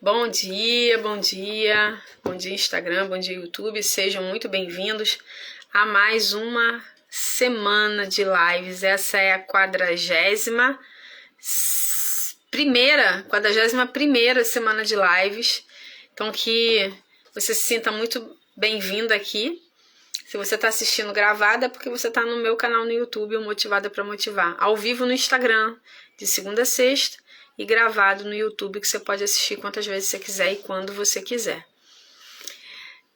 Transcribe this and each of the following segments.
Bom dia, bom dia, bom dia Instagram, bom dia YouTube, sejam muito bem-vindos a mais uma semana de lives. Essa é a 41ª semana de lives, então que você se sinta muito bem-vindo aqui. Se você está assistindo gravada é porque você está no meu canal no YouTube, o Motivada para Motivar, ao vivo no Instagram, de segunda a sexta, e gravado no YouTube, que você pode assistir quantas vezes você quiser e quando você quiser.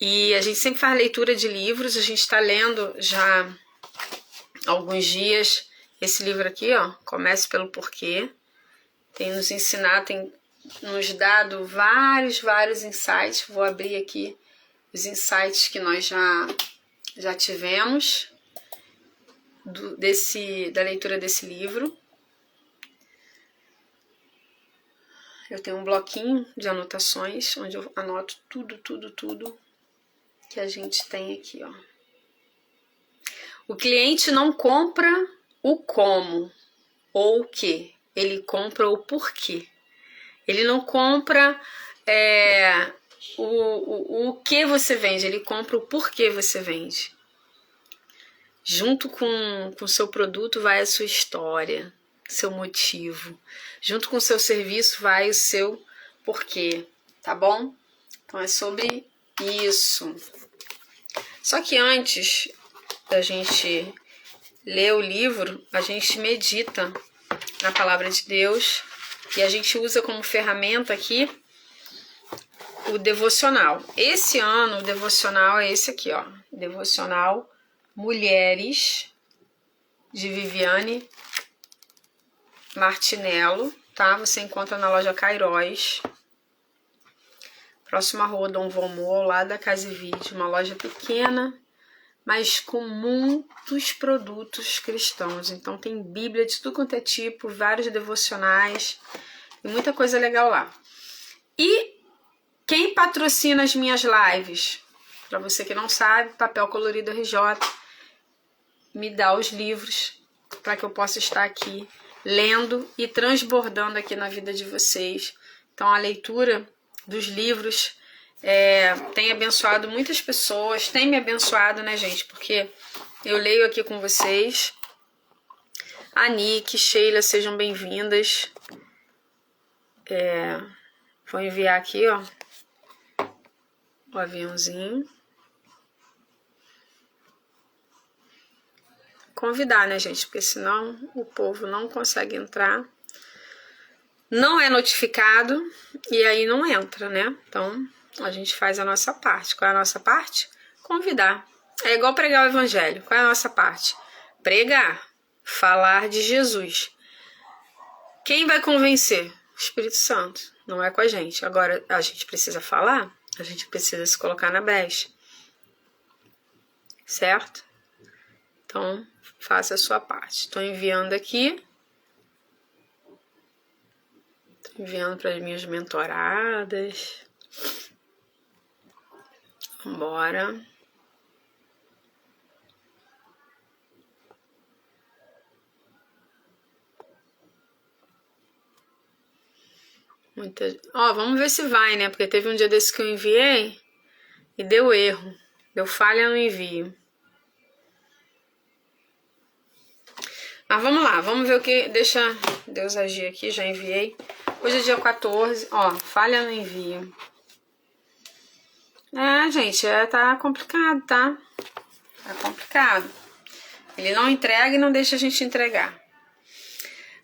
E a gente sempre faz leitura de livros, a gente está lendo já há alguns dias esse livro aqui, ó, Comece pelo Porquê. Tem nos ensinado, tem nos dado vários insights. Vou abrir aqui os insights que nós já tivemos da leitura desse livro. Eu tenho um bloquinho de anotações, onde eu anoto tudo que a gente tem aqui, ó. O cliente não compra o como ou o que, ele compra o porquê. Ele não compra o que você vende, ele compra o porquê você vende. Junto com o seu produto vai a sua história, seu motivo. Junto com o seu serviço vai o seu porquê, tá bom? Então é sobre isso. Só que antes da gente ler o livro, a gente medita na palavra de Deus e a gente usa como ferramenta aqui o devocional. Esse ano o devocional é esse aqui, ó. Devocional Mulheres, de Viviane Martinello, tá? Você encontra na loja Cairóis, próxima à rua Dom Valmor, ao lado da Casa e Vídeo, uma loja pequena, mas com muitos produtos cristãos. Então tem Bíblia de tudo quanto é tipo, vários devocionais e muita coisa legal lá. E quem patrocina as minhas lives? Para você que não sabe, Papel Colorido RJ me dá os livros para que eu possa estar aqui lendo e transbordando aqui na vida de vocês. Então a leitura dos livros tem abençoado muitas pessoas, tem me abençoado, né, gente? Porque eu leio aqui com vocês. A Nick, Sheila, sejam bem-vindas. Vou enviar aqui, ó, o aviãozinho. Convidar, né, gente? Porque senão o povo não consegue entrar. Não é notificado e aí não entra, né? Então, a gente faz a nossa parte. Qual é a nossa parte? Convidar. É igual pregar o evangelho. Qual é a nossa parte? Pregar. Falar de Jesus. Quem vai convencer? O Espírito Santo. Não é com a gente. Agora, a gente precisa falar. A gente precisa se colocar na brecha. Certo? Então, faça a sua parte. Estou enviando aqui. Estou enviando para as minhas mentoradas. Bora. Vamos ver se vai, né? Porque teve um dia desse que eu enviei e deu erro. Deu falha no envio. Mas vamos lá, vamos ver o que... Deixa Deus agir aqui, já enviei. Hoje é dia 14, ó, falha no envio. Gente, tá complicado, tá? Tá complicado. Ele não entrega e não deixa a gente entregar.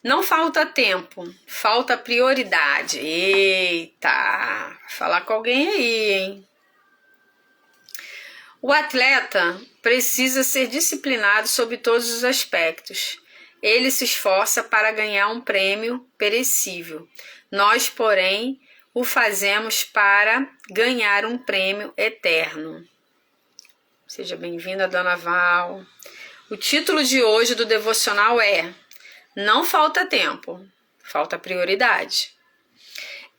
Não falta tempo, falta prioridade. Eita, vou falar com alguém aí, hein? O atleta precisa ser disciplinado sobre todos os aspectos. Ele se esforça para ganhar um prêmio perecível. Nós, porém, o fazemos para ganhar um prêmio eterno. Seja bem-vinda, Dona Val. O título de hoje do devocional é Não falta tempo, falta prioridade.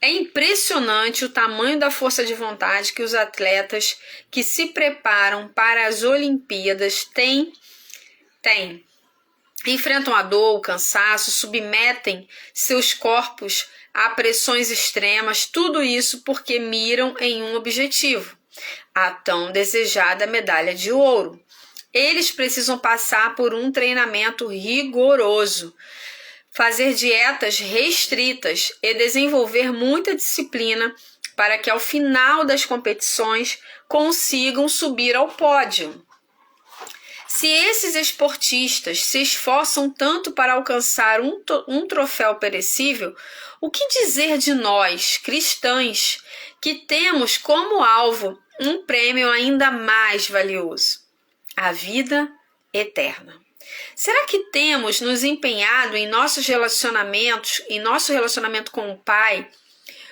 É impressionante o tamanho da força de vontade que os atletas que se preparam para as Olimpíadas têm. Enfrentam a dor, o cansaço, submetem seus corpos a pressões extremas, tudo isso porque miram em um objetivo, a tão desejada medalha de ouro. Eles precisam passar por um treinamento rigoroso, fazer dietas restritas e desenvolver muita disciplina para que ao final das competições consigam subir ao pódio. Se esses esportistas se esforçam tanto para alcançar um troféu perecível, o que dizer de nós, cristãos, que temos como alvo um prêmio ainda mais valioso? A vida eterna. Será que temos nos empenhado em nossos relacionamentos, em nosso relacionamento com o Pai,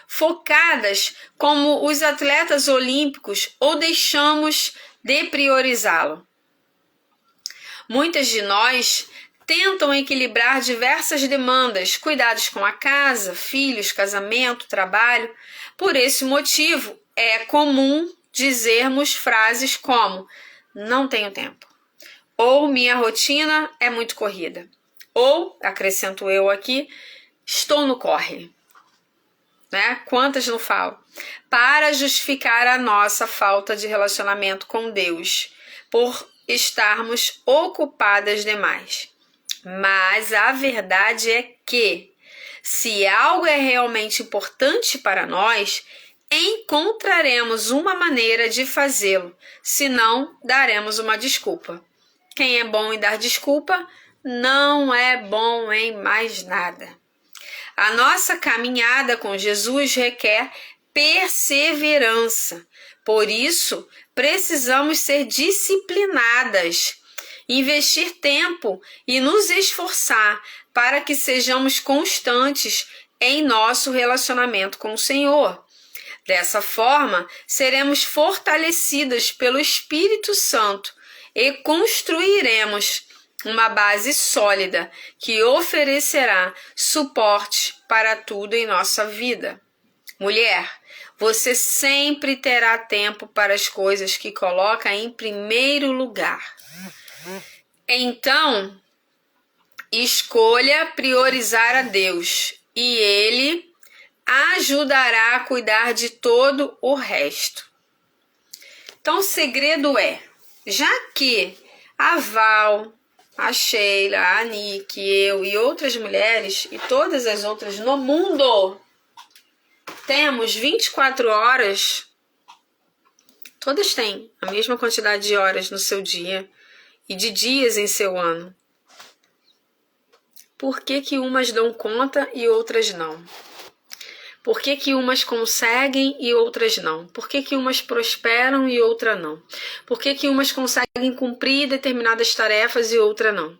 focadas como os atletas olímpicos, ou deixamos de priorizá-lo? Muitas de nós tentam equilibrar diversas demandas, cuidados com a casa, filhos, casamento, trabalho. Por esse motivo, é comum dizermos frases como: não tenho tempo, ou minha rotina é muito corrida, ou, acrescento eu aqui, estou no corre. Né? Quantas não falam? Para justificar a nossa falta de relacionamento com Deus, por estarmos ocupadas demais. Mas a verdade é que, se algo é realmente importante para nós, encontraremos uma maneira de fazê-lo, senão daremos uma desculpa. Quem é bom em dar desculpa, não é bom em mais nada. A nossa caminhada com Jesus requer perseverança. Por isso, precisamos ser disciplinadas, investir tempo e nos esforçar para que sejamos constantes em nosso relacionamento com o Senhor. Dessa forma, seremos fortalecidas pelo Espírito Santo e construiremos uma base sólida que oferecerá suporte para tudo em nossa vida. Mulher, você sempre terá tempo para as coisas que coloca em primeiro lugar. Então, escolha priorizar a Deus e Ele ajudará a cuidar de todo o resto. Então, o segredo é, já que a Val, a Sheila, a Nick, eu e outras mulheres e todas as outras no mundo temos 24 horas, todas têm a mesma quantidade de horas no seu dia e de dias em seu ano. Por que que umas dão conta e outras não? Por que que umas conseguem e outras não? Por que que umas prosperam e outras não? Por que que umas conseguem cumprir determinadas tarefas e outras não?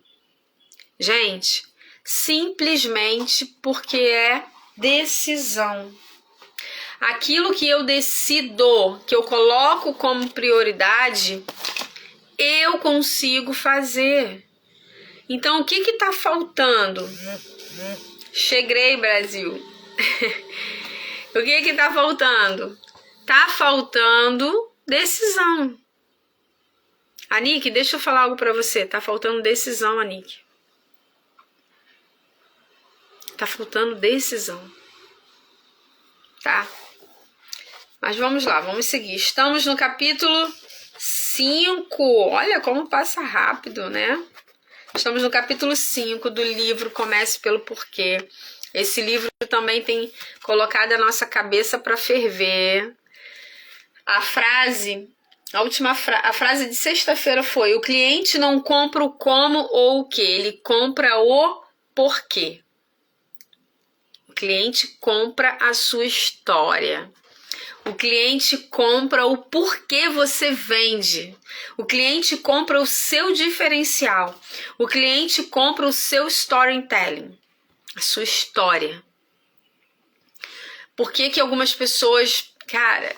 Gente, simplesmente porque é decisão. Aquilo que eu decido, que eu coloco como prioridade, eu consigo fazer. Então, o que está faltando? Cheguei, Brasil. O que está faltando? Tá faltando decisão. Anique, deixa eu falar algo para você. Tá faltando decisão, Anique. Tá faltando decisão. Tá? Mas vamos lá, vamos seguir. Estamos no capítulo 5. Olha como passa rápido, né? Estamos no capítulo 5 do livro Comece pelo Porquê. Esse livro também tem colocado a nossa cabeça para ferver. A frase de sexta-feira foi: o cliente não compra o como ou o que, ele compra o porquê. O cliente compra a sua história. O cliente compra o porquê você vende. O cliente compra o seu diferencial. O cliente compra o seu storytelling, a sua história. Por que que algumas pessoas, cara,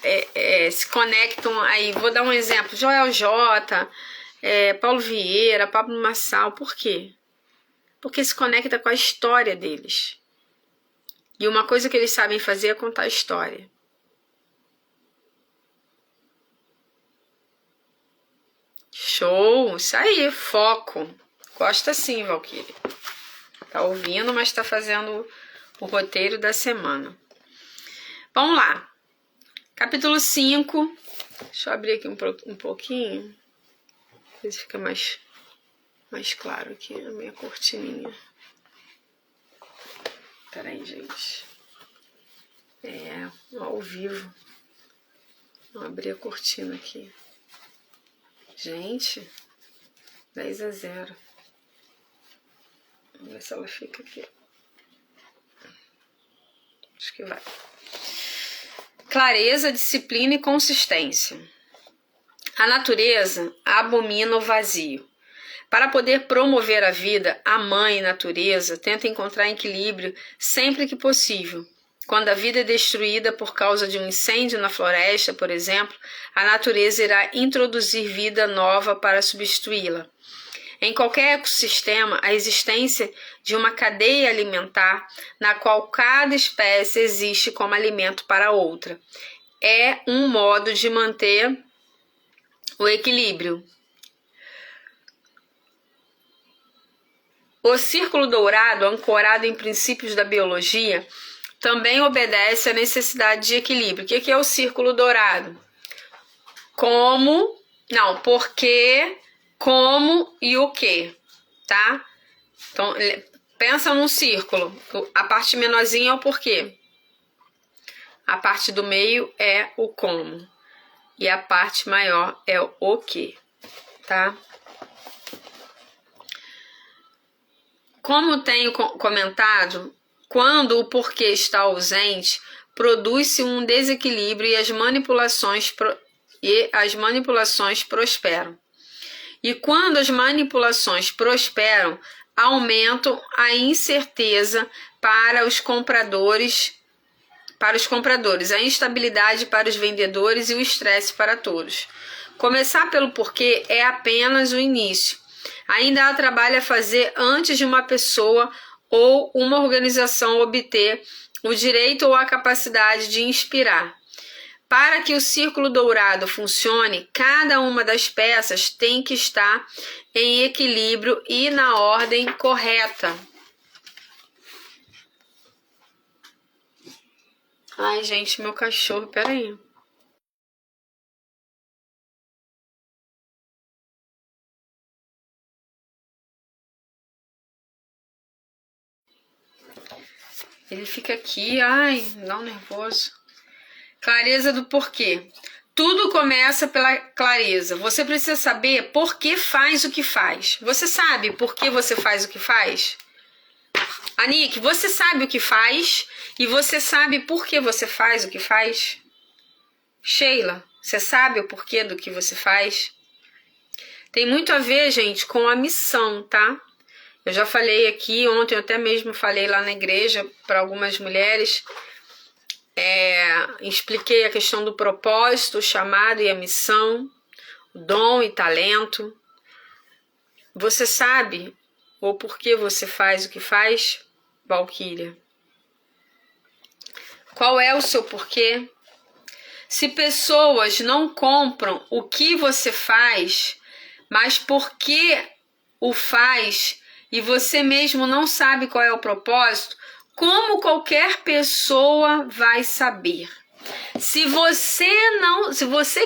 se conectam aí? Vou dar um exemplo: Joel J, Paulo Vieira, Pablo Marçal. Por quê? Porque se conecta com a história deles. E uma coisa que eles sabem fazer é contar a história. Show! Isso aí, foco. Gosta sim, Valquíria. Tá ouvindo, mas tá fazendo o roteiro da semana. Vamos lá. Capítulo 5. Deixa eu abrir aqui um pouquinho. Ver se fica mais claro aqui a minha cortininha. Peraí, gente. Ao vivo. Vou abrir a cortina aqui. Gente, 10-0. Vamos ver se ela fica aqui. Acho que vai. Clareza, disciplina e consistência. A natureza abomina o vazio. Para poder promover a vida, a mãe natureza tenta encontrar equilíbrio sempre que possível. Quando a vida é destruída por causa de um incêndio na floresta, por exemplo, a natureza irá introduzir vida nova para substituí-la. Em qualquer ecossistema, a existência de uma cadeia alimentar na qual cada espécie existe como alimento para outra é um modo de manter o equilíbrio. O círculo dourado, ancorado em princípios da biologia, também obedece à necessidade de equilíbrio. O que é o círculo dourado? Porquê, como e o que, tá? Então, pensa num círculo. A parte menorzinha é o porquê. A parte do meio é o como. E a parte maior é o que, tá? Como tenho comentado, quando o porquê está ausente, produz-se um desequilíbrio e as manipulações prosperam. E quando as manipulações prosperam, aumentam a incerteza para os compradores, a instabilidade para os vendedores e o estresse para todos. Começar pelo porquê é apenas o início. Ainda há trabalho a fazer antes de uma pessoa ou uma organização obter o direito ou a capacidade de inspirar. Para que o círculo dourado funcione, cada uma das peças tem que estar em equilíbrio e na ordem correta. Ai, gente, meu cachorro, peraí. Ele fica aqui, ai, dá um nervoso. Clareza do porquê. Tudo começa pela clareza. Você precisa saber por que faz o que faz. Você sabe por que você faz o que faz? Anique, você sabe o que faz e você sabe por que você faz o que faz? Sheila, você sabe o porquê do que você faz? Tem muito a ver, gente, com a missão, tá? Eu já falei aqui, ontem eu até mesmo falei lá na igreja para algumas mulheres, expliquei a questão do propósito, o chamado e a missão, o dom e talento. Você sabe o porquê você faz o que faz, Valquíria? Qual é o seu porquê? Se pessoas não compram o que você faz, mas por que o faz, e você mesmo não sabe qual é o propósito, como qualquer pessoa vai saber? Se você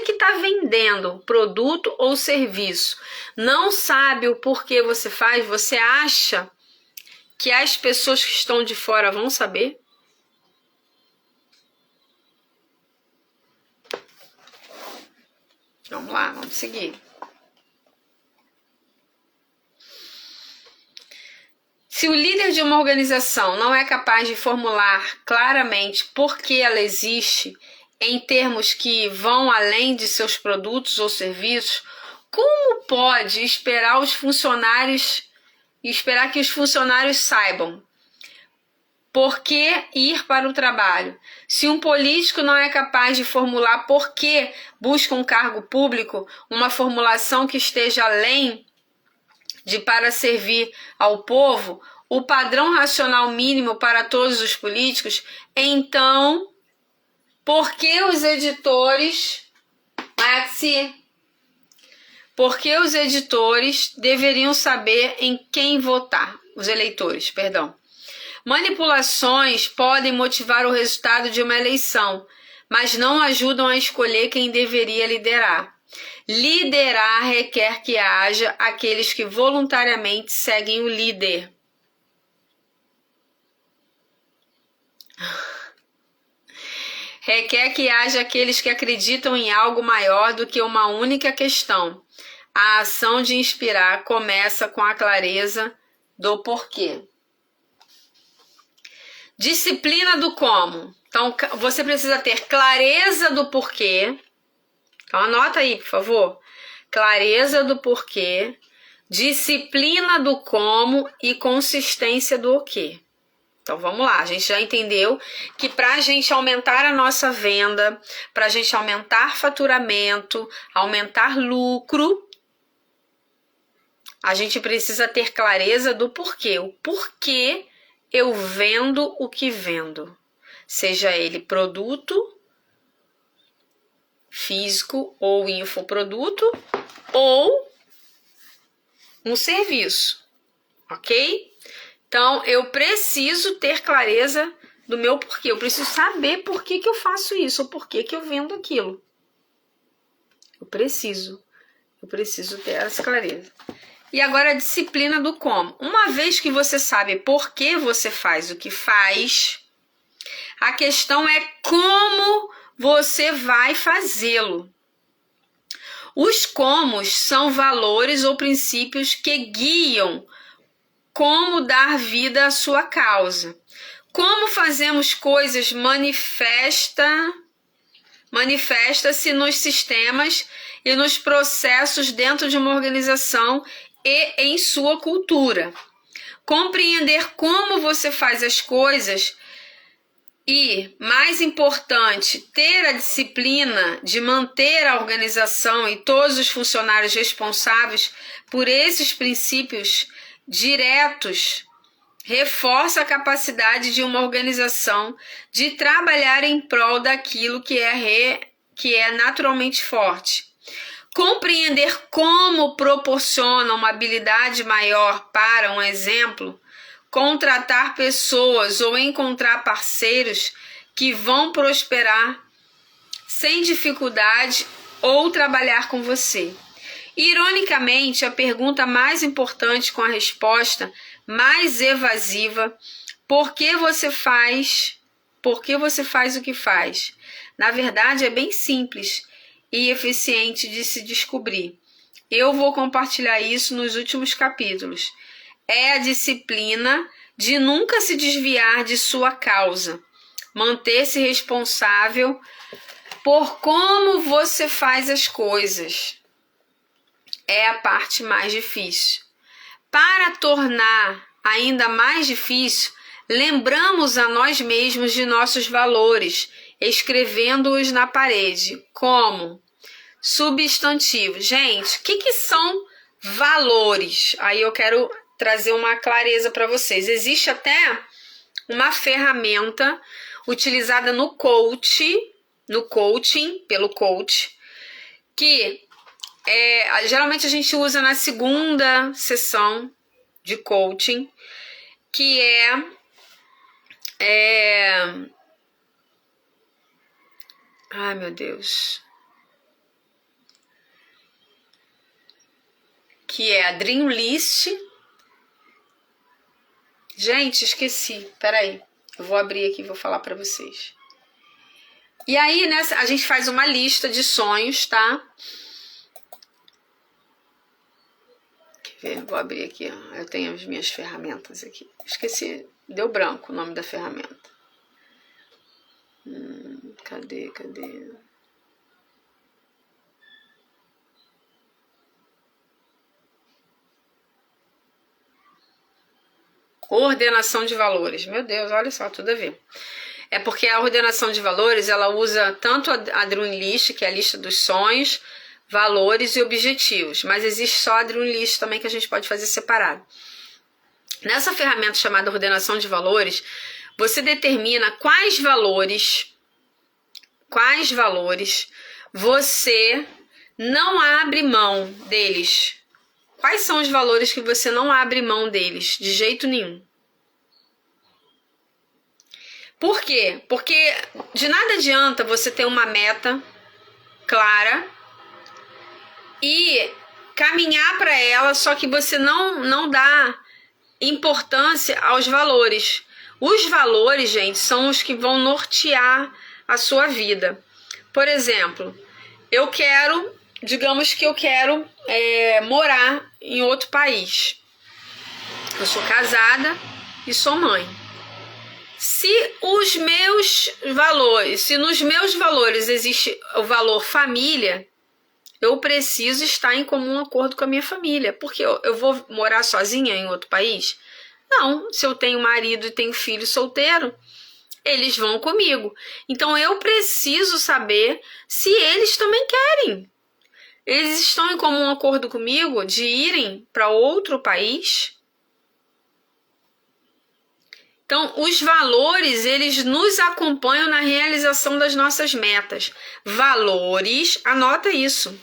que está vendendo produto ou serviço não sabe o porquê você faz, você acha que as pessoas que estão de fora vão saber? Vamos lá, vamos seguir. Se o líder de uma organização não é capaz de formular claramente por que ela existe, em termos que vão além de seus produtos ou serviços, como pode esperar que os funcionários saibam por que ir para o trabalho? Se um político não é capaz de formular por que busca um cargo público, uma formulação que esteja além de para servir ao povo, o padrão racional mínimo para todos os políticos, então, por que os editores, deveriam saber em quem votar? Os eleitores, perdão. Manipulações podem motivar o resultado de uma eleição, mas não ajudam a escolher quem deveria liderar. Liderar requer que haja aqueles que voluntariamente seguem o líder. Requer que haja aqueles que acreditam em algo maior do que uma única questão. A ação de inspirar começa com a clareza do porquê. Disciplina do como. Então, você precisa ter clareza do porquê. Então, anota aí, por favor. Clareza do porquê, disciplina do como e consistência do o quê. Então, vamos lá. A gente já entendeu que para a gente aumentar a nossa venda, para a gente aumentar faturamento, aumentar lucro, a gente precisa ter clareza do porquê. O porquê eu vendo o que vendo. Seja ele produto físico ou infoproduto ou um serviço, ok? Então, eu preciso ter clareza do meu porquê. Eu preciso saber por que eu faço isso, ou por que eu vendo aquilo. Eu preciso ter essa clareza. E agora a disciplina do como. Uma vez que você sabe por que você faz o que faz, a questão é como você vai fazê-lo. Os comos são valores ou princípios que guiam como dar vida à sua causa. Como fazemos coisas manifesta-se nos sistemas e nos processos dentro de uma organização e em sua cultura. Compreender como você faz as coisas e, mais importante, ter a disciplina de manter a organização e todos os funcionários responsáveis por esses princípios diretos reforça a capacidade de uma organização de trabalhar em prol daquilo que é naturalmente forte. Compreender como proporciona uma habilidade maior para, um exemplo, contratar pessoas ou encontrar parceiros que vão prosperar sem dificuldade ou trabalhar com você. Ironicamente, a pergunta mais importante com a resposta mais evasiva, por que você faz o que faz? Na verdade, é bem simples e eficiente de se descobrir. Eu vou compartilhar isso nos últimos capítulos. É a disciplina de nunca se desviar de sua causa, manter-se responsável por como você faz as coisas. É a parte mais difícil. Para tornar ainda mais difícil, lembramos a nós mesmos de nossos valores, escrevendo-os na parede, como substantivo. Gente, o que são valores? Aí eu quero trazer uma clareza para vocês. Existe até uma ferramenta utilizada no coaching, pelo coach, que geralmente a gente usa na segunda sessão de coaching, que ai meu Deus, que é a Dream List. Gente, esqueci, peraí, eu vou abrir aqui e vou falar para vocês. E aí, a gente faz uma lista de sonhos, tá? Vou abrir aqui, ó. Eu tenho as minhas ferramentas aqui. Esqueci, deu branco o nome da ferramenta. Cadê? Ordenação de valores. Meu Deus, olha só, tudo a ver. É porque a ordenação de valores, ela usa tanto a Dream List, que é a lista dos sonhos, valores e objetivos, mas existe só a Dream List também que a gente pode fazer separado. Nessa ferramenta chamada ordenação de valores, você determina quais valores você não abre mão deles. Quais são os valores que você não abre mão deles de jeito nenhum? Por quê? Porque de nada adianta você ter uma meta clara e caminhar para ela, só que você não dá importância aos valores. Os valores, gente, são os que vão nortear a sua vida. Por exemplo, digamos que eu quero morar em outro país. Eu sou casada e sou mãe. Se nos meus valores existe o valor família, eu preciso estar em comum acordo com a minha família. Porque eu vou morar sozinha em outro país? Não, se eu tenho marido e tenho filho solteiro, eles vão comigo. Então eu preciso saber se eles também querem. Eles estão em comum acordo comigo de irem para outro país? Então, os valores, eles nos acompanham na realização das nossas metas. Valores, anota isso.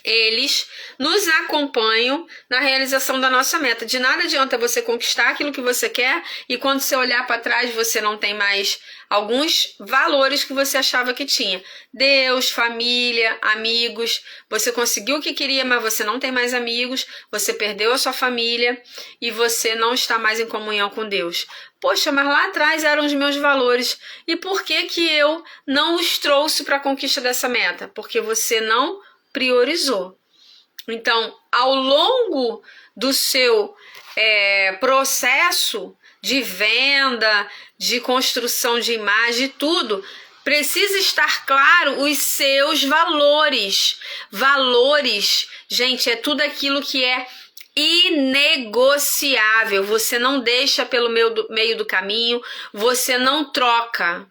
Eles nos acompanham na realização da nossa meta. De nada adianta você conquistar aquilo que você quer e quando você olhar para trás você não tem mais alguns valores que você achava que tinha. Deus, família, amigos. Você conseguiu o que queria, mas você não tem mais amigos. Você perdeu a sua família e você não está mais em comunhão com Deus. Poxa, mas lá atrás eram os meus valores. E por que eu não os trouxe para a conquista dessa meta? Porque você não priorizou. Então, ao longo do seu processo de venda, de construção de imagem, tudo, precisa estar claro os seus valores. Valores, gente, é tudo aquilo que é inegociável. Você não deixa pelo meio do caminho, você não troca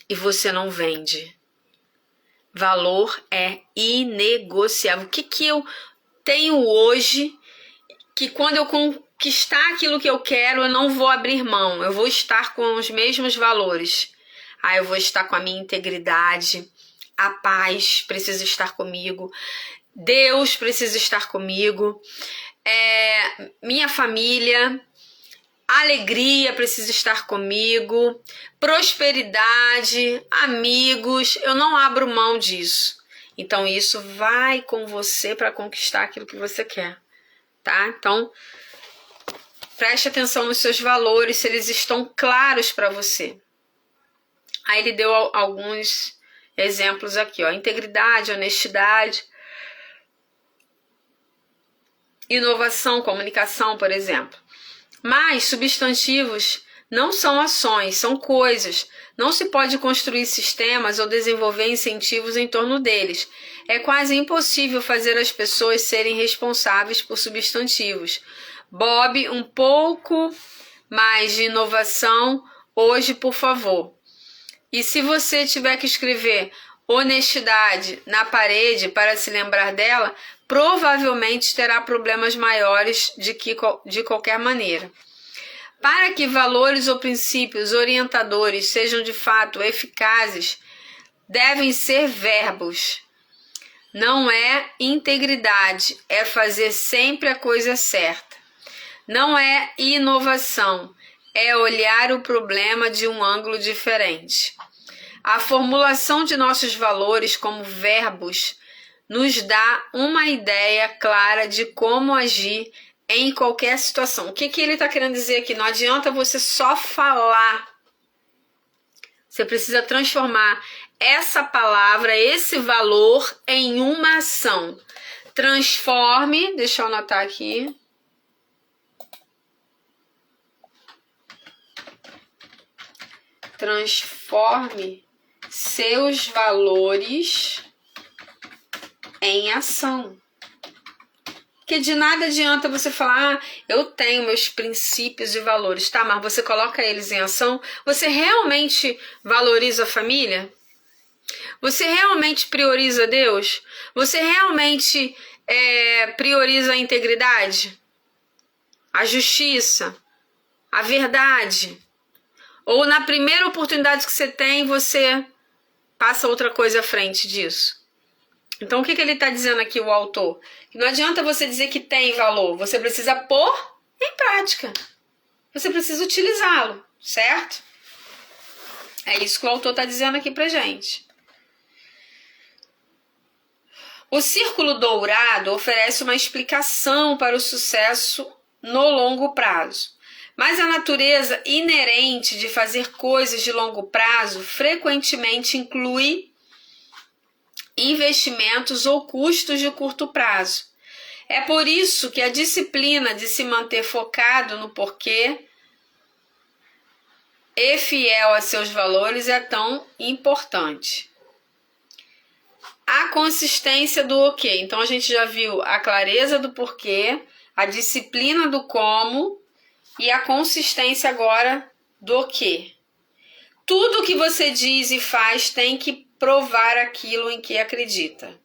e você não vende. Valor é inegociável. O que eu tenho hoje que quando eu conquistar aquilo que eu quero, eu não vou abrir mão. Eu vou estar com os mesmos valores. Eu vou estar com a minha integridade. A paz precisa estar comigo. Deus precisa estar comigo. Minha família. Alegria precisa estar comigo, prosperidade, amigos, eu não abro mão disso. Então isso vai com você para conquistar aquilo que você quer, tá? Então preste atenção nos seus valores, se eles estão claros para você. Aí ele deu alguns exemplos aqui, ó: integridade, honestidade, inovação, comunicação, por exemplo. Mas substantivos não são ações, são coisas. Não se pode construir sistemas ou desenvolver incentivos em torno deles. É quase impossível fazer as pessoas serem responsáveis por substantivos. Bob, um pouco mais de inovação hoje, por favor. E se você tiver que escrever honestidade na parede para se lembrar dela, provavelmente terá problemas maiores de qualquer maneira. Para que valores ou princípios orientadores sejam de fato eficazes, devem ser verbos. Não é integridade, é fazer sempre a coisa certa. Não é inovação, é olhar o problema de um ângulo diferente. A formulação de nossos valores como verbos nos dá uma ideia clara de como agir em qualquer situação. O que ele está querendo dizer aqui? Não adianta você só falar. Você precisa transformar essa palavra, esse valor, em uma ação. Transforme, deixa eu anotar aqui. Transforme seus valores em ação. Porque de nada adianta você falar, eu tenho meus princípios e valores, tá? Mas você coloca eles em ação? Você realmente valoriza a família? Você realmente prioriza Deus? Você realmente prioriza a integridade? A justiça? A verdade? Ou na primeira oportunidade que você tem, você passa outra coisa à frente disso? Então, o que ele está dizendo aqui, o autor? Que não adianta você dizer que tem valor, você precisa pôr em prática. Você precisa utilizá-lo, certo? É isso que o autor está dizendo aqui pra gente. O círculo dourado oferece uma explicação para o sucesso no longo prazo. Mas a natureza inerente de fazer coisas de longo prazo frequentemente inclui investimentos ou custos de curto prazo. É por isso que a disciplina de se manter focado no porquê e fiel a seus valores é tão importante. A consistência do o quê? Então a gente já viu a clareza do porquê, a disciplina do como e a consistência agora do quê. Tudo que você diz e faz tem que provar aquilo em que acredita.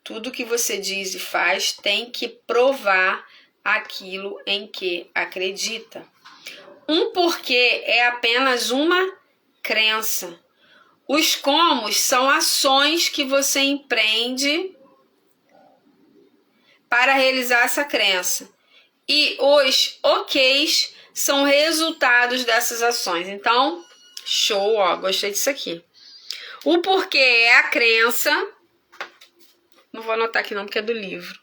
Tudo que você diz e faz tem que provar aquilo em que acredita. Um porquê é apenas uma crença. Os comos são ações que você empreende para realizar essa crença. E os ok's são resultados dessas ações. Então, show, ó, gostei disso aqui. O porquê é a crença. Não vou anotar aqui não, porque é do livro.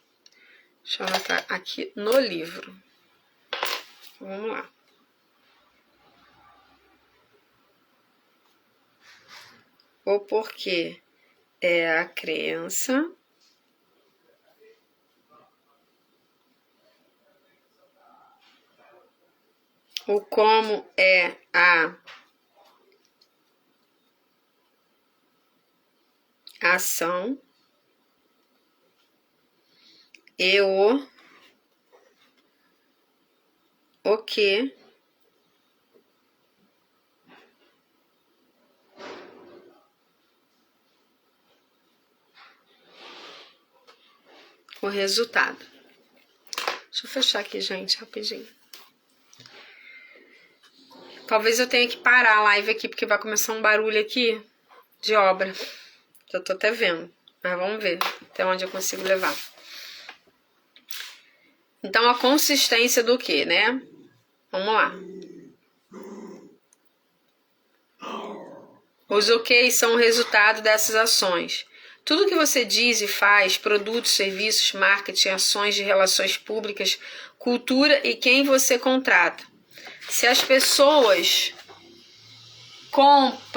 Deixa eu anotar aqui no livro. Vamos lá. O porquê é a crença. O como é a ação. E o que o resultado. Deixa eu fechar aqui, gente, rapidinho. Talvez eu tenha que parar a live aqui, porque vai começar um barulho aqui de obra. Eu tô até vendo, mas vamos ver até onde eu consigo levar. Então, a consistência do que, né? Vamos lá. Os OKs são o resultado dessas ações. Tudo que você diz e faz, produtos, serviços, marketing, ações de relações públicas, cultura e quem você contrata. Se as pessoas compram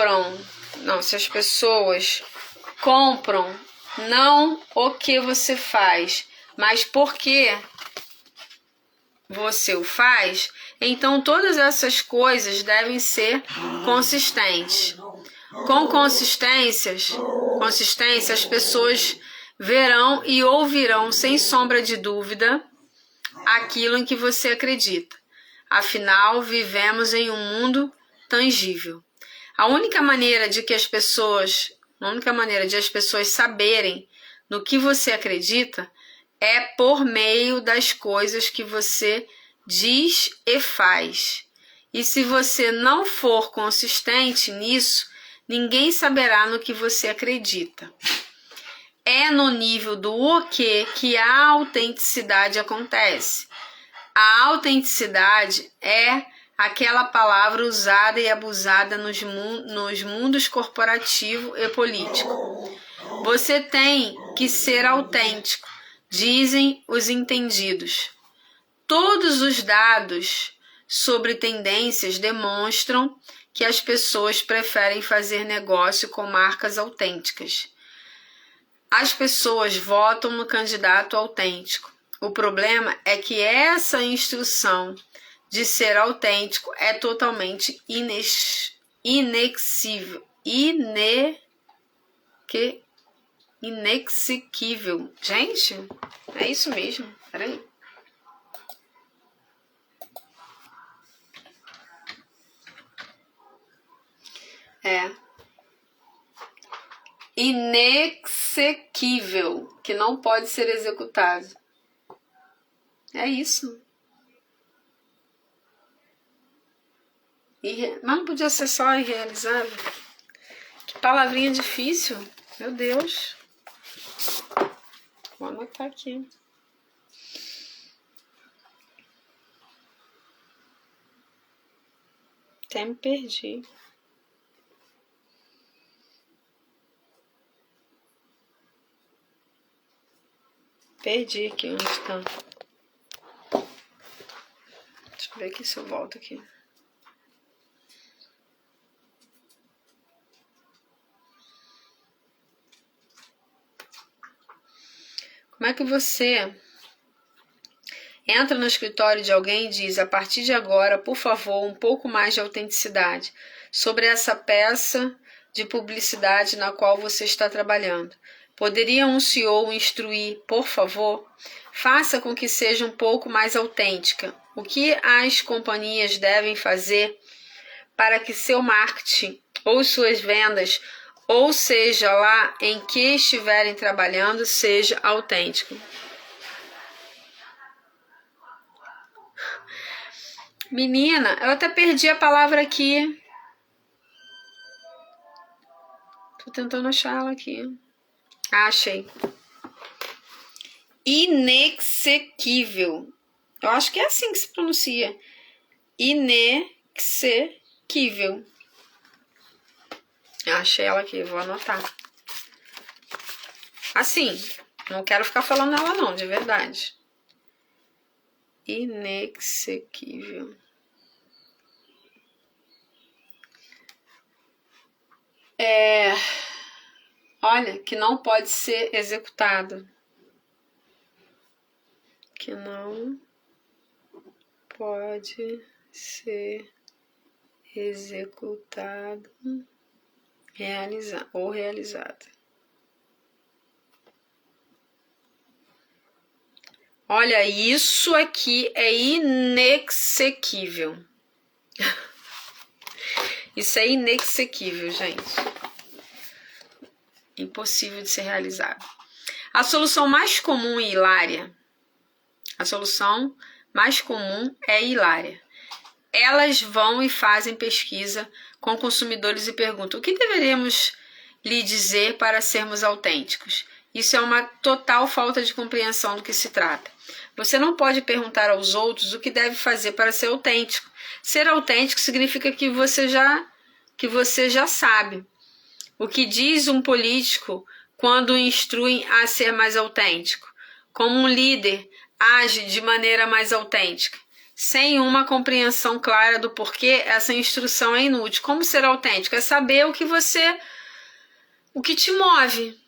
não o que você faz, mas porque você o faz, então todas essas coisas devem ser consistentes. Com consistência, as pessoas verão e ouvirão sem sombra de dúvida aquilo em que você acredita. Afinal, vivemos em um mundo tangível. A única maneira de as pessoas saberem no que você acredita é por meio das coisas que você diz e faz. E se você não for consistente nisso, ninguém saberá no que você acredita. É no nível do o que a autenticidade acontece. A autenticidade é aquela palavra usada e abusada nos mundos corporativo e político. Você tem que ser autêntico, dizem os entendidos. Todos os dados sobre tendências demonstram que as pessoas preferem fazer negócio com marcas autênticas. As pessoas votam no candidato autêntico. O problema é que essa instrução de ser autêntico é totalmente inexequível. Gente, é isso mesmo. Peraí. É inexequível, que não pode ser executado. É isso. Mas não podia ser só irrealizável? Que palavrinha difícil. Meu Deus. Vou anotar aqui. Até me perdi. Perdi aqui onde está. Deixa eu ver aqui se eu volto aqui. Como é que você entra no escritório de alguém e diz: a partir de agora, por favor, um pouco mais de autenticidade sobre essa peça de publicidade na qual você está trabalhando? Poderia um CEO instruir, por favor? Faça com que seja um pouco mais autêntica. O que as companhias devem fazer para que seu marketing ou suas vendas, ou seja lá em que estiverem trabalhando, seja autêntico? Menina, eu até perdi a palavra aqui. Tô tentando achar ela aqui. Ah, achei. Inexequível. Eu acho que é assim que se pronuncia. Inexequível. Achei ela aqui, vou anotar. Assim, não quero ficar falando ela não, de verdade. Inexequível. Olha, que não pode ser executado. Que não pode ser executado, realizado. Olha, isso aqui é inexequível. Isso é inexequível, gente. Impossível de ser realizado. A solução mais comum e hilária. A solução mais comum é hilária. Elas vão e fazem pesquisa com consumidores e perguntam: o que deveríamos lhe dizer para sermos autênticos? Isso é uma total falta de compreensão do que se trata. Você não pode perguntar aos outros o que deve fazer para ser autêntico. Ser autêntico significa que você já sabe. O que diz um político quando o instruem a ser mais autêntico? Como um líder age de maneira mais autêntica? Sem uma compreensão clara do porquê, essa instrução é inútil. Como ser autêntico? É saber o que te move.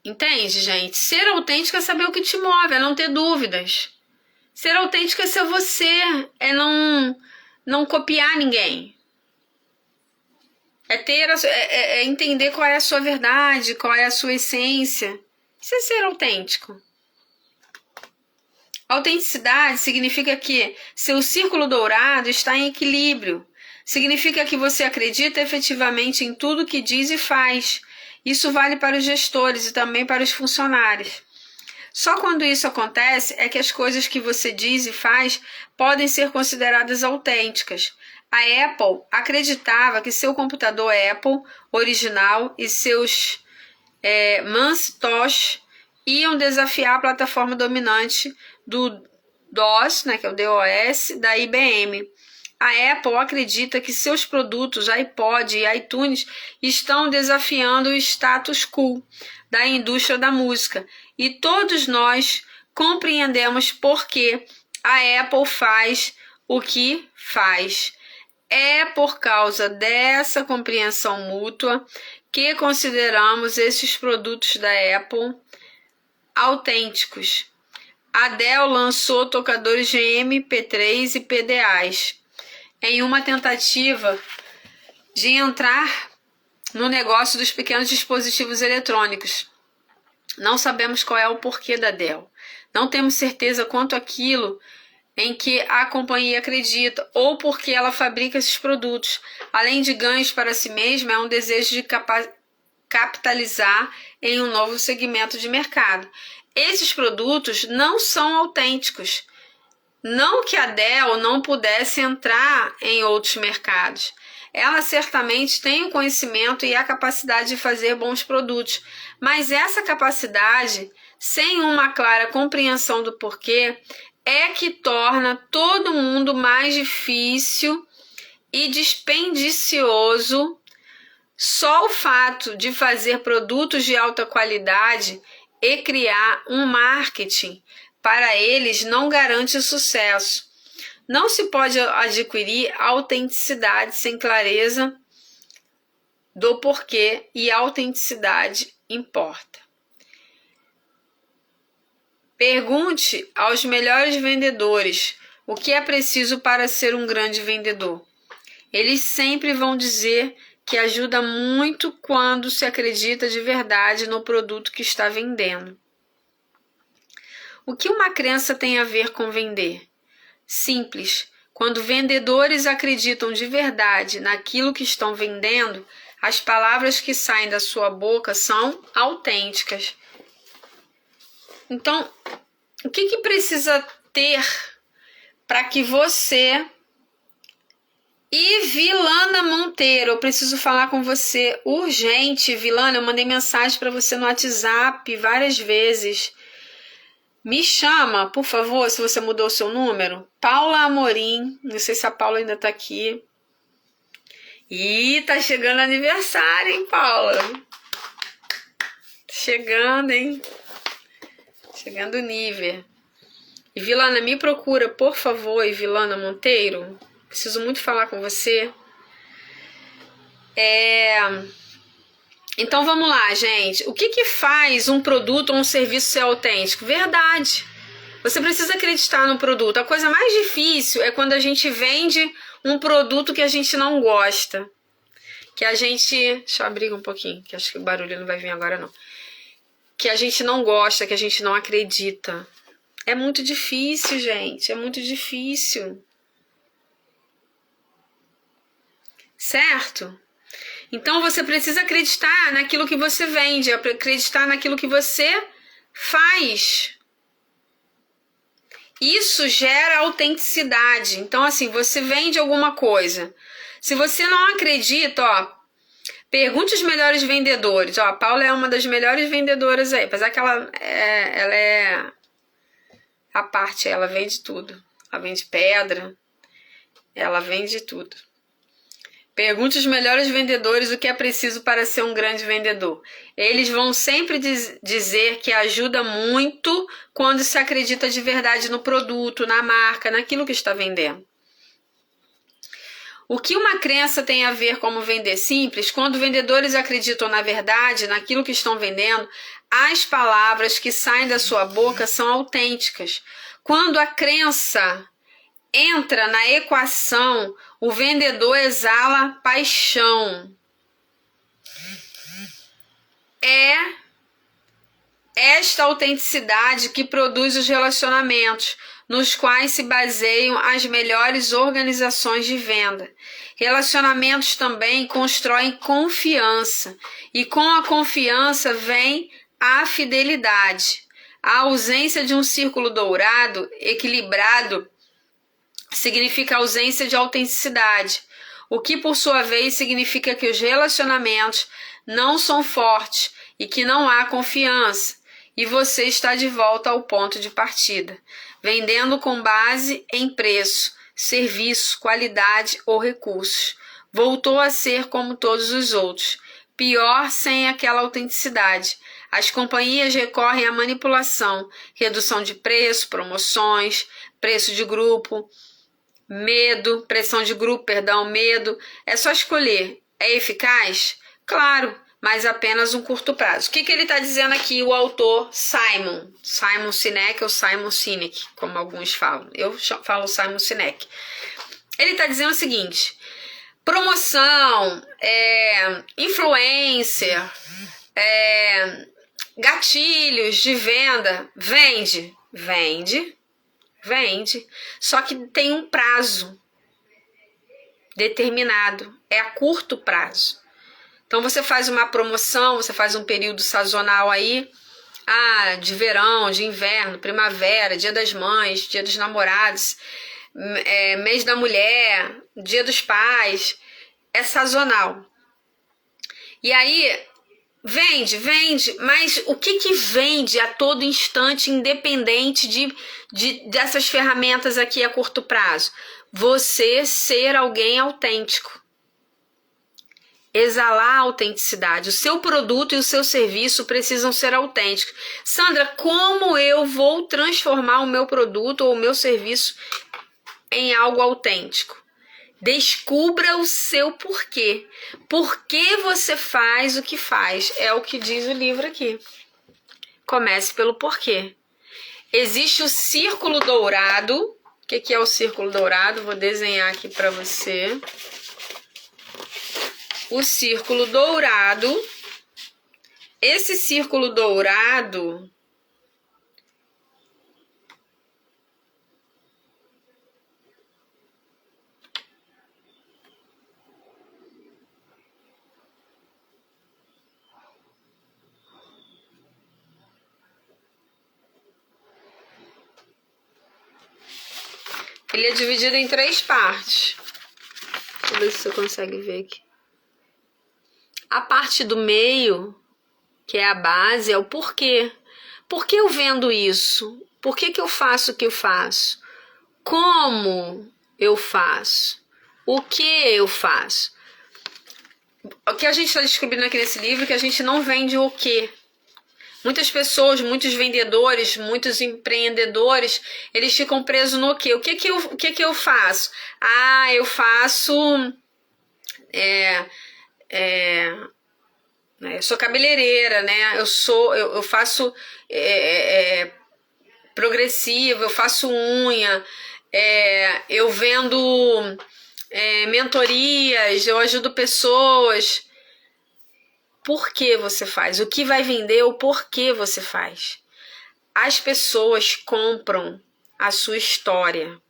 Entende, gente? Ser autêntico é saber o que te move, é não ter dúvidas. Ser autêntico é ser você, é não copiar ninguém. É entender qual é a sua verdade, qual é a sua essência. Isso é ser autêntico. Autenticidade significa que seu círculo dourado está em equilíbrio. Significa que você acredita efetivamente em tudo que diz e faz. Isso vale para os gestores e também para os funcionários. Só quando isso acontece é que as coisas que você diz e faz podem ser consideradas autênticas. A Apple acreditava que seu computador Apple original e seus Macintosh iam desafiar a plataforma dominante do DOS, né, que é o DOS, da IBM. A Apple acredita que seus produtos iPod e iTunes estão desafiando o status quo da indústria da música. E todos nós compreendemos por que a Apple faz o que faz. É por causa dessa compreensão mútua que consideramos esses produtos da Apple autênticos. A Dell lançou tocadores de MP3 e PDAs em uma tentativa de entrar no negócio dos pequenos dispositivos eletrônicos. Não sabemos qual é o porquê da Dell. Não temos certeza quanto àquilo em que a companhia acredita ou porque ela fabrica esses produtos. Além de ganhos para si mesma, é um desejo de capitalizar em um novo segmento de mercado. Esses produtos não são autênticos. Não que a Dell não pudesse entrar em outros mercados. Ela certamente tem o conhecimento e a capacidade de fazer bons produtos, mas essa capacidade, sem uma clara compreensão do porquê, é que torna todo mundo mais difícil e dispendicioso. Só o fato de fazer produtos de alta qualidade e criar um marketing para eles não garante sucesso. Não se pode adquirir autenticidade sem clareza do porquê, e autenticidade importa. Pergunte aos melhores vendedores o que é preciso para ser um grande vendedor. Eles sempre vão dizer que ajuda muito quando se acredita de verdade no produto que está vendendo. O que uma crença tem a ver com vender? Simples. Quando vendedores acreditam de verdade naquilo que estão vendendo, as palavras que saem da sua boca são autênticas. Então, o que precisa ter para que você... E Vilana Monteiro, eu preciso falar com você urgente. Vilana, eu mandei mensagem para você no WhatsApp várias vezes. Me chama, por favor, se você mudou o seu número. Paula Amorim, não sei se a Paula ainda tá aqui. Ih, tá chegando aniversário, hein, Paula? Chegando, hein? Chegando o nível. E Vilana, me procura, por favor, Vilana Monteiro. Preciso muito falar com você. Então vamos lá, gente. O que faz um produto ou um serviço ser autêntico? Verdade. Você precisa acreditar no produto. A coisa mais difícil é quando a gente vende um produto que a gente não gosta. Que a gente... Deixa eu abrir um pouquinho, que acho que o barulho não vai vir agora não. Que a gente não gosta, que a gente não acredita. É muito difícil, gente. É muito difícil. Certo? Então você precisa acreditar naquilo que você vende, acreditar naquilo que você faz. Isso gera autenticidade. Então, assim, você vende alguma coisa. Se você não acredita, pergunte os melhores vendedores. A Paula é uma das melhores vendedoras aí, apesar que ela é a parte, ela vende tudo. Ela vende pedra, ela vende tudo. Pergunte os melhores vendedores o que é preciso para ser um grande vendedor. Eles vão sempre dizer que ajuda muito quando se acredita de verdade no produto, na marca, naquilo que está vendendo. O que uma crença tem a ver com vender? Simples. Quando vendedores acreditam na verdade, naquilo que estão vendendo, as palavras que saem da sua boca são autênticas. Quando a crença entra na equação, o vendedor exala paixão. É esta autenticidade que produz os relacionamentos, nos quais se baseiam as melhores organizações de venda. Relacionamentos também constroem confiança, e com a confiança vem a fidelidade. A ausência de um círculo dourado, equilibrado, significa ausência de autenticidade, o que por sua vez significa que os relacionamentos não são fortes e que não há confiança, e você está de volta ao ponto de partida, vendendo com base em preço, serviço, qualidade ou recursos. Voltou a ser como todos os outros, pior sem aquela autenticidade. As companhias recorrem à manipulação, redução de preço, promoções, preço de grupo, medo. É só escolher. É eficaz? Claro, mas apenas um curto prazo. O que ele está dizendo aqui, o autor Simon Sinek ou Simon Sinek, como alguns falam. Eu falo Simon Sinek. Ele está dizendo o seguinte: promoção, influencer, gatilhos de venda, vende, só que tem um prazo determinado, é a curto prazo. Então você faz uma promoção, você faz um período sazonal aí, de verão, de inverno, primavera, Dia das Mães, Dia dos Namorados, mês da mulher, Dia dos Pais, é sazonal. E aí vende, mas o que vende a todo instante, independente dessas ferramentas aqui a curto prazo? Você ser alguém autêntico. exalar a autenticidade. O seu produto e o seu serviço precisam ser autênticos. Sandra, como eu vou transformar o meu produto ou o meu serviço em algo autêntico? Descubra o seu porquê. Por que você faz o que faz? É o que diz o livro aqui. Comece pelo porquê. Existe o círculo dourado. O que é o círculo dourado? Vou desenhar aqui para você. O círculo dourado. Esse círculo dourado ele é dividido em 3 partes. Deixa eu ver se você consegue ver aqui. A parte do meio, que é a base, é o porquê. Por que eu vendo isso? Por que eu faço o que eu faço? Como eu faço? O que eu faço? O que a gente está descobrindo aqui nesse livro é que a gente não vende o quê. Muitas pessoas, muitos vendedores, muitos empreendedores, eles ficam presos no quê? O que eu faço? Ah, eu faço... eu sou cabeleireira, né? Eu faço progressiva, eu faço unha, eu vendo mentorias, eu ajudo pessoas. Por que você faz? O que vai vender, o porquê você faz. As pessoas compram a sua história.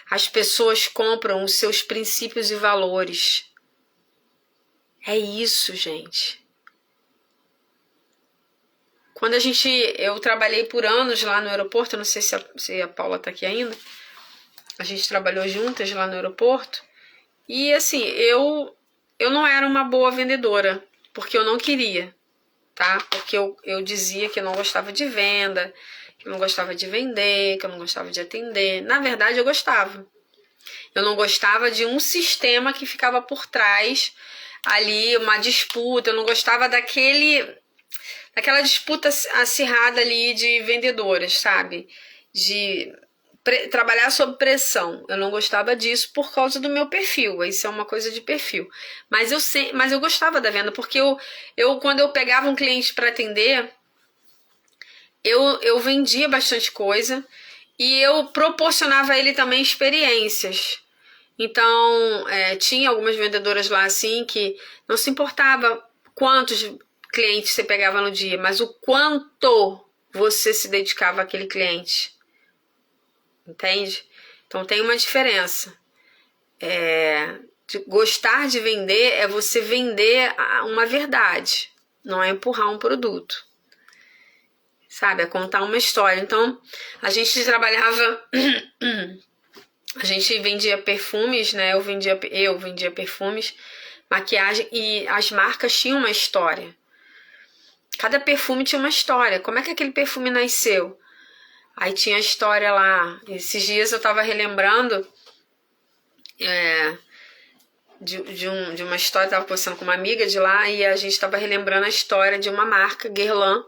As pessoas compram os seus princípios e valores. É isso, gente. Quando eu trabalhei por anos lá no aeroporto, eu não sei se a Paula tá aqui ainda, a gente trabalhou juntas lá no aeroporto, e assim, eu não era uma boa vendedora, porque eu não queria, tá? Porque eu dizia que eu não gostava de venda, que eu não gostava de vender, que eu não gostava de atender. Na verdade, eu gostava. Eu não gostava de um sistema que ficava por trás ali, uma disputa, eu não gostava daquela disputa acirrada ali de vendedoras, sabe? De trabalhar sob pressão. Eu não gostava disso por causa do meu perfil. Isso é uma coisa de perfil. Mas eu gostava da venda, porque quando eu pegava um cliente para atender, eu vendia bastante coisa e eu proporcionava a ele também experiências. Então, tinha algumas vendedoras lá assim que não se importava quantos clientes você pegava no dia, mas o quanto você se dedicava àquele cliente. Entende? Então tem uma diferença. Gostar de vender é você vender uma verdade, não é empurrar um produto. Sabe? É contar uma história. Então, a gente trabalhava... A gente vendia perfumes, né? Eu vendia perfumes, maquiagem, e as marcas tinham uma história. Cada perfume tinha uma história. Como é que aquele perfume nasceu? Aí tinha a história lá. Esses dias eu tava relembrando de uma história, tava conversando com uma amiga de lá e a gente tava relembrando a história de uma marca, Guerlain.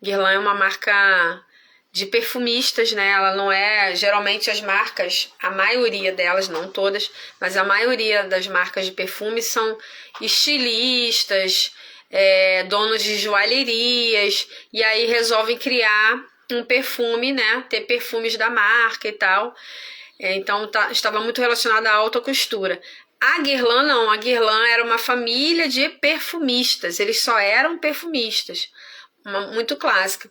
Guerlain é uma marca de perfumistas, né? Ela não é... Geralmente as marcas, a maioria delas, não todas, mas a maioria das marcas de perfume são estilistas, donos de joalherias, e aí resolvem criar um perfume, né? Ter perfumes da marca e tal. Então estava muito relacionado à alta costura. A Guerlain não, a Guerlain era uma família de perfumistas, eles só eram perfumistas, muito clássica.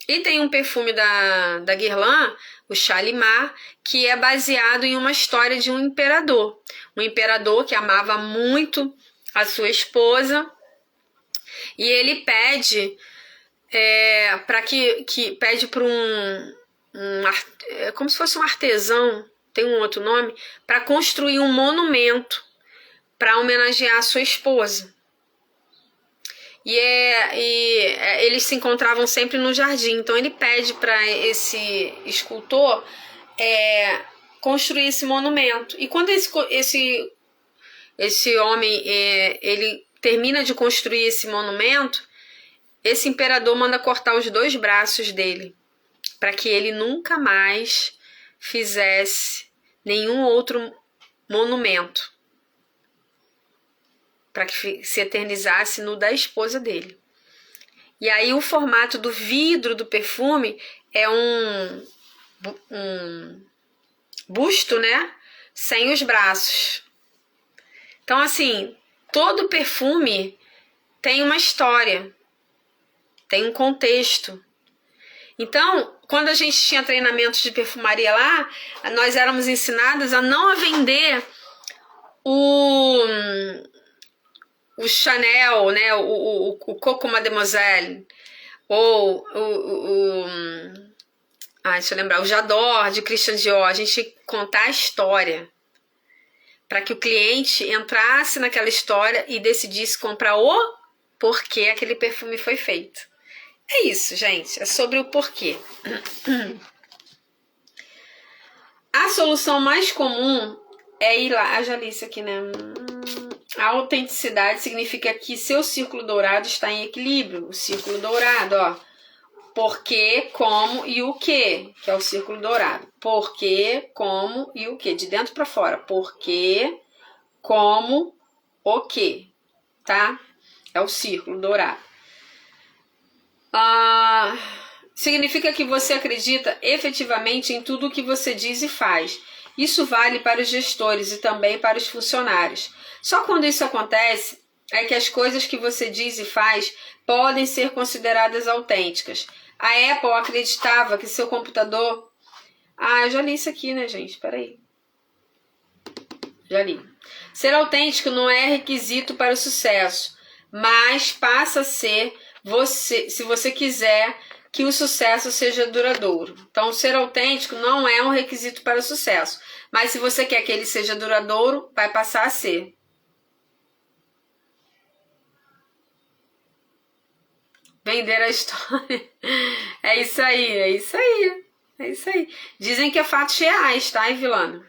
E tem um perfume da Guerlain, o Shalimar, que é baseado em uma história de um imperador. Um imperador que amava muito a sua esposa, e ele pede pede para como se fosse um artesão, tem um outro nome, para construir um monumento para homenagear a sua esposa. E eles se encontravam sempre no jardim. Então ele pede para esse escultor construir esse monumento. E quando esse homem, ele termina de construir esse monumento, esse imperador manda cortar os 2 braços dele, para que ele nunca mais fizesse nenhum outro monumento, para que se eternizasse no da esposa dele. E aí o formato do vidro do perfume é um busto, né? Sem os braços. Então, assim, todo perfume tem uma história, tem um contexto. Então, quando a gente tinha treinamentos de perfumaria lá, nós éramos ensinadas a não vender o Chanel, né? O Coco Mademoiselle, ou deixa eu lembrar, o J'adore de Christian Dior. A gente contar a história para que o cliente entrasse naquela história e decidisse comprar o porquê aquele perfume foi feito. É isso, gente, é sobre o porquê. A solução mais comum é ir lá, já li isso aqui, né? A autenticidade significa que seu círculo dourado está em equilíbrio. O círculo dourado, ó. Porquê, como e o que é o círculo dourado. Porquê, como e o que, de dentro para fora. Porquê, como, o que, tá? É o círculo dourado. Significa que você acredita efetivamente em tudo o que você diz e faz. Isso vale para os gestores e também para os funcionários. Só quando isso acontece é que as coisas que você diz e faz podem ser consideradas autênticas. A Apple acreditava que seu computador... eu já li isso aqui, né, gente? Peraí. Já li. Ser autêntico não é requisito para o sucesso, mas passa a ser se você quiser que o sucesso seja duradouro. Então, ser autêntico não é um requisito para o sucesso, mas se você quer que ele seja duradouro, vai passar a ser. Vender a história. É isso aí, é isso aí. É isso aí. Dizem que é fatos reais, tá, Evilana?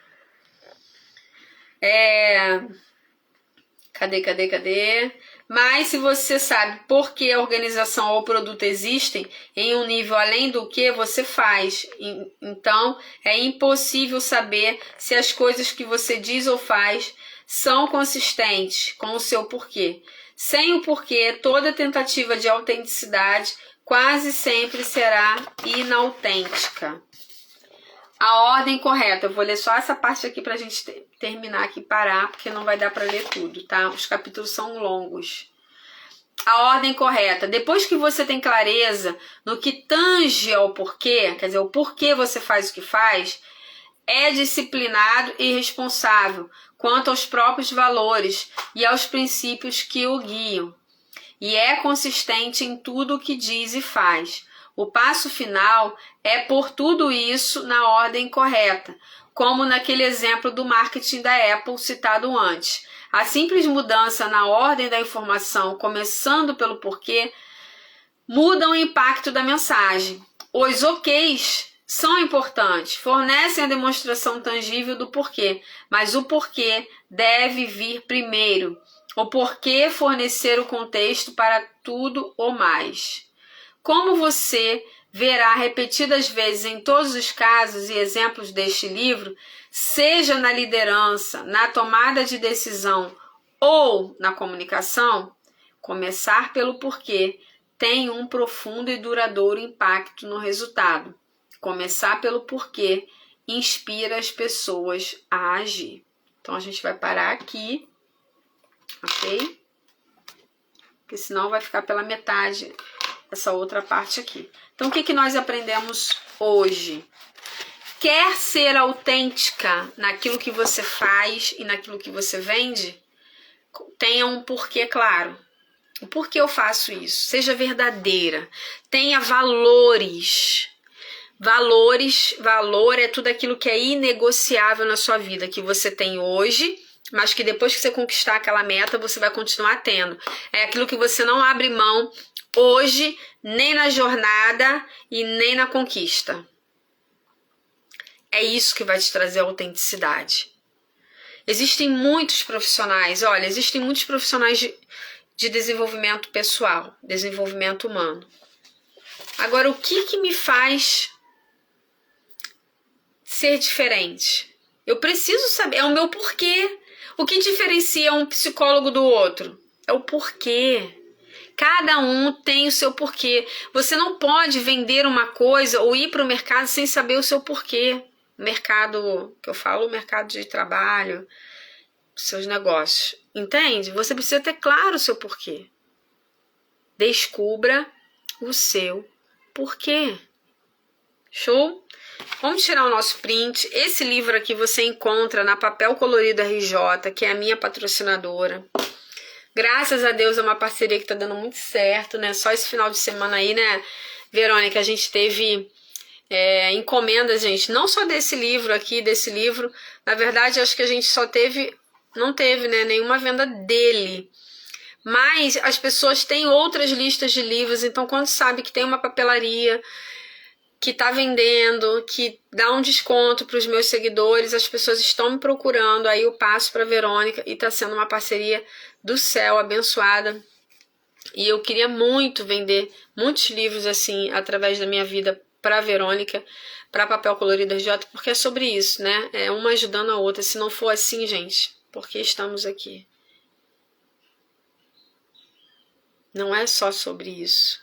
Cadê? Mas se você sabe por que a organização ou o produto existem em um nível além do que você faz, então é impossível saber se as coisas que você diz ou faz são consistentes com o seu porquê. Sem o porquê, toda tentativa de autenticidade quase sempre será inautêntica. A ordem correta, eu vou ler só essa parte aqui pra gente terminar aqui, parar, porque não vai dar pra ler tudo, tá? Os capítulos são longos. A ordem correta, depois que você tem clareza no que tange ao porquê, quer dizer, o porquê você faz o que faz, é disciplinado e responsável quanto aos próprios valores e aos princípios que o guiam. E é consistente em tudo o que diz e faz. O passo final é pôr tudo isso na ordem correta, como naquele exemplo do marketing da Apple citado antes. A simples mudança na ordem da informação, começando pelo porquê, muda o impacto da mensagem. Os OKs são importantes, fornecem a demonstração tangível do porquê, mas o porquê deve vir primeiro. O porquê fornecer o contexto para tudo ou mais. Como você verá repetidas vezes em todos os casos e exemplos deste livro, seja na liderança, na tomada de decisão ou na comunicação, começar pelo porquê tem um profundo e duradouro impacto no resultado. Começar pelo porquê inspira as pessoas a agir. Então a gente vai parar aqui, ok? Porque senão vai ficar pela metade essa outra parte aqui. Então, o que nós aprendemos hoje? Quer ser autêntica naquilo que você faz e naquilo que você vende? Tenha um porquê claro. O porquê eu faço isso? Seja verdadeira. Tenha valores. Valor é tudo aquilo que é inegociável na sua vida, que você tem hoje, mas que depois que você conquistar aquela meta, você vai continuar tendo. É aquilo que você não abre mão hoje, nem na jornada e nem na conquista. É isso que vai te trazer autenticidade. Existem muitos profissionais, olha, existem muitos profissionais de desenvolvimento pessoal, desenvolvimento humano. Agora, o que me faz ser diferente? Eu preciso saber, é o meu porquê. O que diferencia um psicólogo do outro? É o porquê. Cada um tem o seu porquê. Você não pode vender uma coisa ou ir para o mercado sem saber o seu porquê. Mercado, que eu falo, o mercado de trabalho, seus negócios. Entende? Você precisa ter claro o seu porquê. Descubra o seu porquê. Show? Vamos tirar o nosso print. Esse livro aqui você encontra na Papel Colorido RJ, que é a minha patrocinadora. Graças a Deus é uma parceria que tá dando muito certo, né? Só esse final de semana aí, né, Verônica, a gente teve encomendas, gente, não só desse livro aqui, desse livro. Na verdade, acho que a gente não teve, né, nenhuma venda dele. Mas as pessoas têm outras listas de livros, então quando sabe que tem uma papelaria que tá vendendo, que dá um desconto para os meus seguidores, as pessoas estão me procurando, aí eu passo para Verônica e tá sendo uma parceria do céu, abençoada. E eu queria muito vender muitos livros assim, através da minha vida, para Verônica, para Papel Colorido RJ, porque é sobre isso, né? É uma ajudando a outra. Se não for assim, gente, por que estamos aqui? Não é só sobre isso.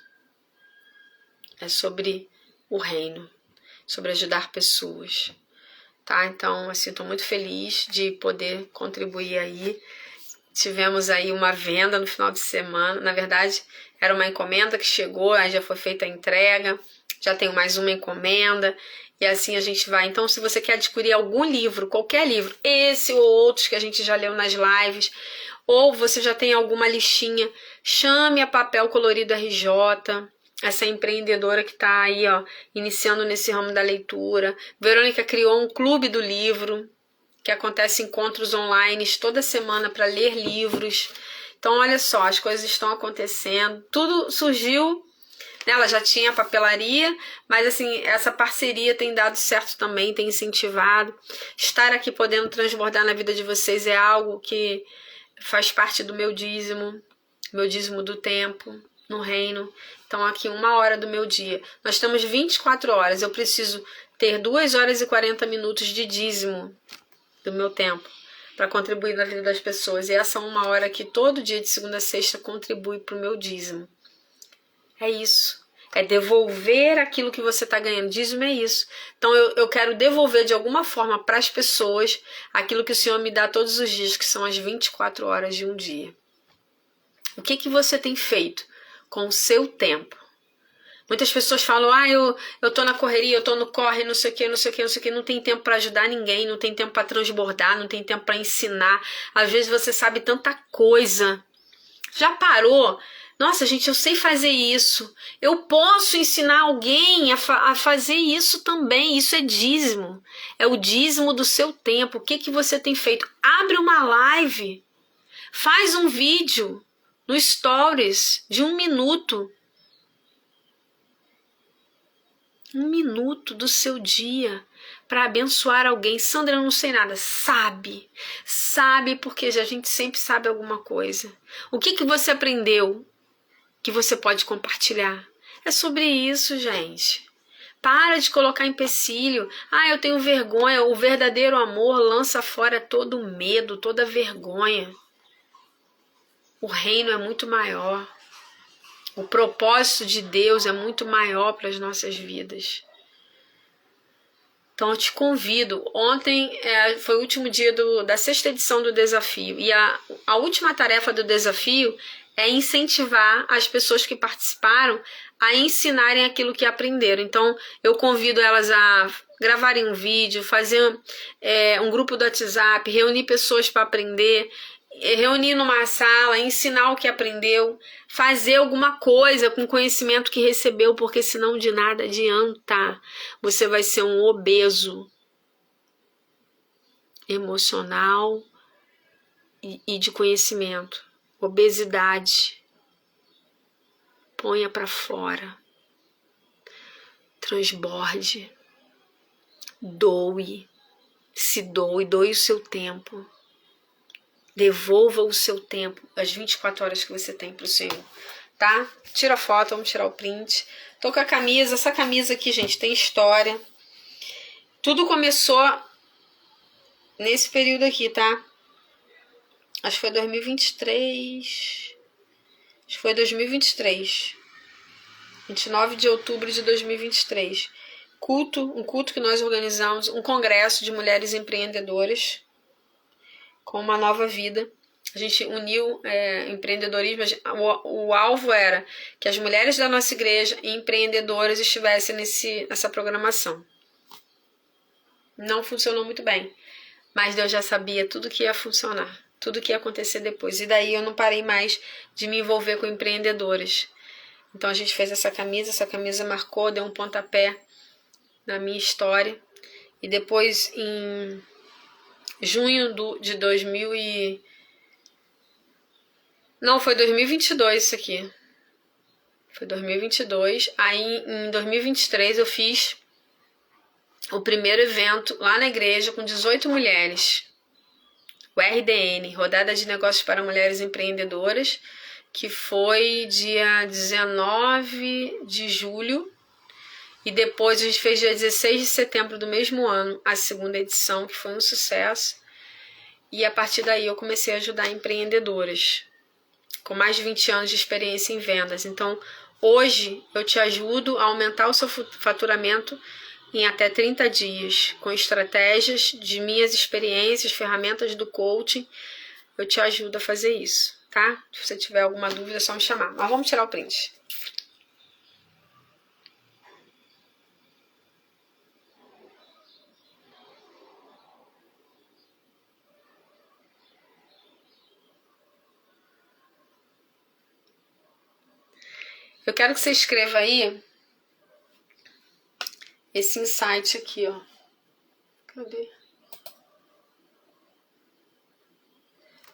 É sobre o reino, sobre ajudar pessoas, tá? Então, assim, tô muito feliz de poder contribuir aí. Tivemos aí uma venda no final de semana. Na verdade, era uma encomenda que chegou, aí já foi feita a entrega. Já tenho mais uma encomenda. E assim a gente vai. Então, se você quer adquirir algum livro, qualquer livro, esse ou outros que a gente já leu nas lives, ou você já tem alguma listinha, chame a Papel Colorido RJ, essa empreendedora que está aí, ó, iniciando nesse ramo da leitura. Verônica criou um clube do livro, que acontece encontros online toda semana para ler livros. Então, olha só, as coisas estão acontecendo. Tudo surgiu, né? Ela já tinha papelaria, mas assim, essa parceria tem dado certo também, tem incentivado. Estar aqui podendo transbordar na vida de vocês é algo que faz parte do meu dízimo do tempo no reino. Então, aqui 1 hora do meu dia. Nós temos 24 horas. Eu preciso ter 2 horas e 40 minutos de dízimo do meu tempo para contribuir na vida das pessoas. E essa 1 hora aqui, todo dia de segunda a sexta, contribui para o meu dízimo. É isso. É devolver aquilo que você está ganhando. Dízimo é isso. Então, eu quero devolver de alguma forma para as pessoas aquilo que o Senhor me dá todos os dias, que são as 24 horas de um dia. O que você tem feito com o seu tempo? Muitas pessoas falam, eu tô na correria, eu tô no corre, não sei o que, não tem tempo para ajudar ninguém, não tem tempo para transbordar, não tem tempo para ensinar. Às vezes você sabe tanta coisa. Já parou? Nossa, gente, eu sei fazer isso. Eu posso ensinar alguém a fazer isso também. Isso é dízimo. É o dízimo do seu tempo. O que você tem feito? Abre uma live. Faz um vídeo no Stories de 1 minuto. 1 minuto do seu dia para abençoar alguém. Sandra, eu não sei nada. Sabe porque a gente sempre sabe alguma coisa. O que você aprendeu que você pode compartilhar? É sobre isso, gente. Para de colocar empecilho. Eu tenho vergonha. O verdadeiro amor lança fora todo medo, toda vergonha. O reino é muito maior. O propósito de Deus é muito maior para as nossas vidas. Então eu te convido. Ontem foi o último dia da 6ª edição do desafio. E a última tarefa do desafio é incentivar as pessoas que participaram a ensinarem aquilo que aprenderam. Então eu convido elas a gravarem um vídeo, fazer um grupo do WhatsApp, reunir pessoas para aprender, reunir numa sala, ensinar o que aprendeu, fazer alguma coisa com o conhecimento que recebeu, porque senão de nada adianta. Você vai ser um obeso emocional e de conhecimento. Obesidade. Ponha para fora. Transborde. Doe. Se doe o seu tempo. Devolva o seu tempo, as 24 horas que você tem pro Senhor, tá? Tira a foto, vamos tirar o print. Tô com a camisa, essa camisa aqui, gente, tem história. Tudo começou nesse período aqui, tá? Acho que foi 2023. Acho que foi 2023. 29 de outubro de 2023. Um culto que nós organizamos, um congresso de mulheres empreendedoras com uma nova vida. A gente uniu empreendedorismo. O alvo era que as mulheres da nossa igreja empreendedoras estivessem nessa programação. Não funcionou muito bem, mas Deus já sabia tudo que ia funcionar, tudo que ia acontecer depois. E daí eu não parei mais de me envolver com empreendedoras. Então a gente fez essa camisa marcou, deu um pontapé na minha história. E depois, em junho de 2022 isso aqui. Foi 2022. Aí em 2023 eu fiz o primeiro evento lá na igreja com 18 mulheres. O RDN, Rodada de Negócios para Mulheres Empreendedoras, que foi dia 19 de julho. E depois a gente fez dia 16 de setembro do mesmo ano, a segunda edição, que foi um sucesso. E a partir daí eu comecei a ajudar empreendedoras, com mais de 20 anos de experiência em vendas. Então, hoje eu te ajudo a aumentar o seu faturamento em até 30 dias, com estratégias de minhas experiências, ferramentas do coaching. Eu te ajudo a fazer isso, tá? Se você tiver alguma dúvida, é só me chamar. Mas vamos tirar o print. Eu quero que você escreva aí esse insight aqui, ó. Cadê?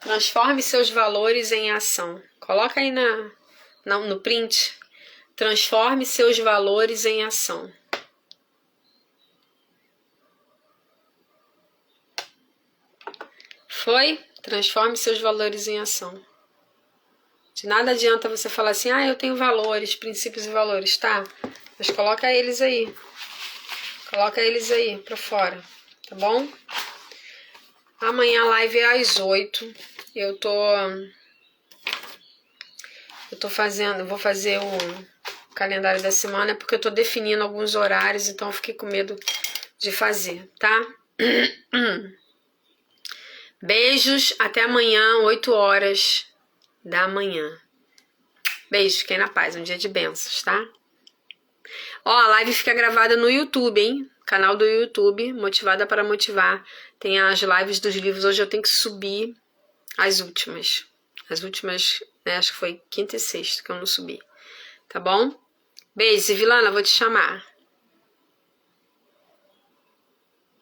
Transforme seus valores em ação. Coloca aí no print. Transforme seus valores em ação. Foi? Transforme seus valores em ação. De nada adianta você falar assim, eu tenho valores, princípios e valores, tá? Mas coloca eles aí. Coloca eles aí pra fora, tá bom? Amanhã a live é às 8. Eu vou fazer o calendário da semana, porque eu tô definindo alguns horários, então eu fiquei com medo de fazer, tá? Beijos, até amanhã, 8 horas da manhã. Beijo, fiquem na paz, um dia de bênçãos, tá? Ó, a live fica gravada no YouTube, hein? Canal do YouTube, Motivada para Motivar. Tem as lives dos livros. Hoje eu tenho que subir as últimas. As últimas, né? Acho que foi quinta e sexta que eu não subi. Tá bom? Beijo, Vilana, vou te chamar.